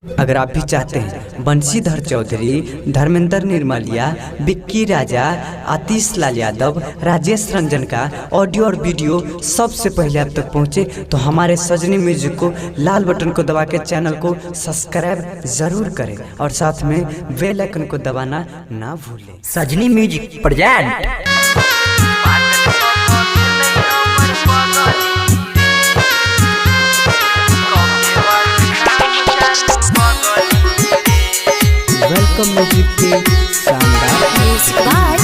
अगर आप भी चाहते हैं बंशीधर चौधरी, धर्मेंद्र निर्मलिया, विक्की राजा, आतिश लाल यादव, राजेश रंजन का ऑडियो और वीडियो सबसे पहले आप तक पहुंचे तो हमारे सजनी म्यूजिक को लाल बटन को दबा के चैनल को सब्सक्राइब जरूर करें और साथ में बेल आइकन को दबाना ना भूलें। सजनी म्यूजिक प्रेजेंट वेलकम म्यूजिक के शानदार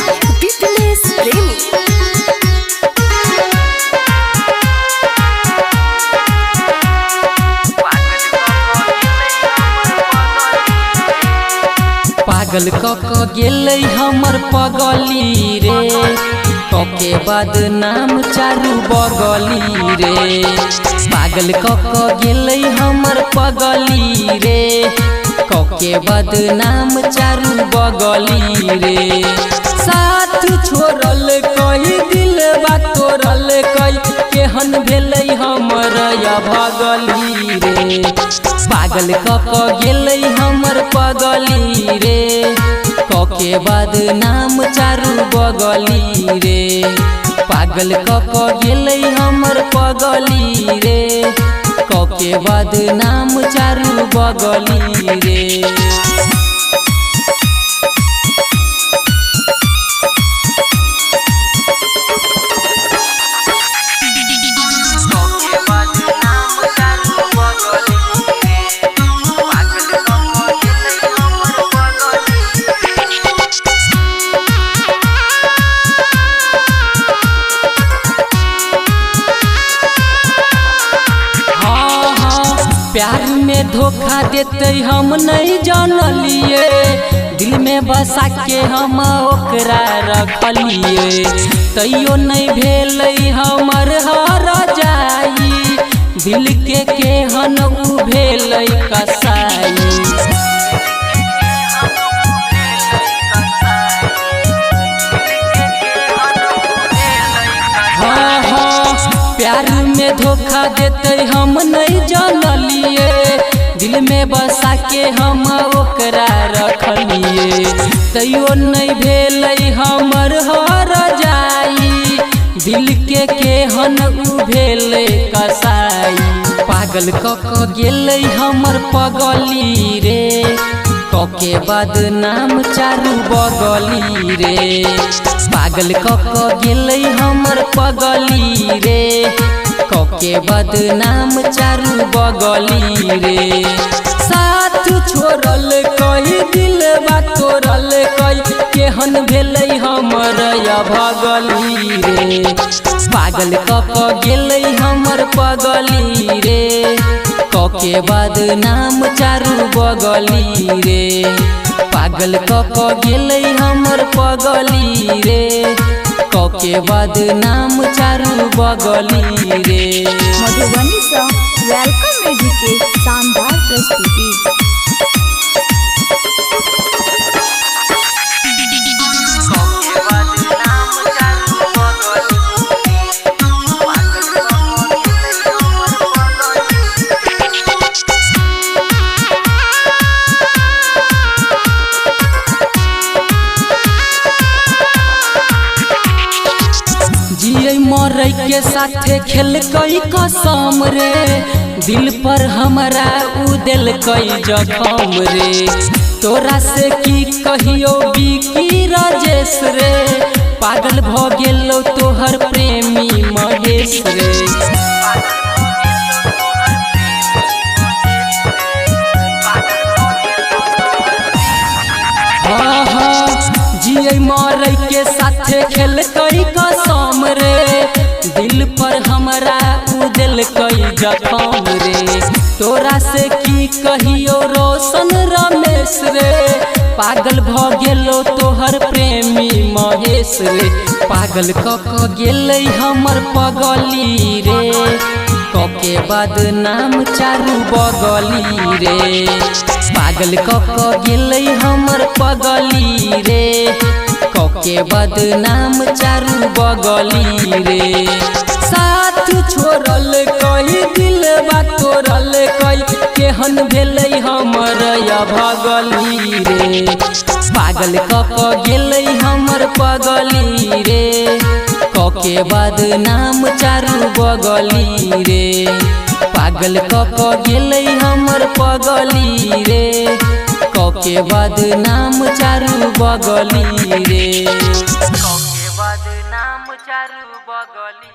पागल क गेलै हमर पगली रे, कके बाद नाम चारू बगली रे। पागल क गेलै हमर पगली रे, कके बाद नाम चारू बगली रे। साथ छोड़ल कई दिलवा तोड़ल कई, केहन भेलै हमर या भगली रे। पागल क गेलै हमर पगली रे, कके बाद नाम चारू बगली रे। पागल क गेलै हमर पगली रे, कके बाद नाम चारू बगली रे। प्यार में धोखा देते हम नहीं जानलिए, दिल में बसा के हम ओकरा रखलिए। तैयो नहीं भेलै हमर हर जाई, दिल के केहन उ भेलै कसाई। प्यार में धोखा देते हम नहीं जानलिए, दिल में बसा के हम ओकरा रखलिए। तैयो नहीं भेलै हमर हर जाई, दिल के केहन उ भेलै कसाई। पागल क गेलै हमर पगली रे, कके बाद नाम चारू बगली रे। पागल क गेलै हमर पगली रे, कके बाद नाम चारू बगली रे। साथ छोड़ल कई दिलवा तोड़ल कई, केहन भेलै हमर या भगली रे। पागल क गेलै हमर पगली रे, कके बाद नाम चारू बगली रे। पागल क गेलै हमर पगली रे, कके बाद नाम चारू बगली रे। मधुबनी से वेलकम म्यूजिक के शानदार प्रस्तुति। मरै के साथे खेल कई कसम रे, दिल पर हमरा उ दिल कई जखम रे। तोरा से की कहियो विक्की राजेश रे, पागल भ गेलो तोहर प्रेमी महेश रे। जियै मरै के साथे खेल कई कसम रे, दिल पर हमरा उ दिल कई जखम रे। तोरा से की कहियो रोशन रमेश रे, पागल भ गेलो तोहर प्रेमी महेश रे। पागल क गेलै हमर पगली रे, कके बाद नाम चारू बगली रे। पागल क गेलै हमर पगली रे, कके बाद नाम चारू बगली रे। साथ छोड़ल कई दिलवा तोड़ल कई, केहन भेलै हमर भगली रे। पागल क गेलै हमर पगली रे, क के बाद नाम चारू बगली रे। पागल क गेलै हमर पगली रे, क के बाद नाम चारू बगली रे। क के बाद नाम चारू बगली।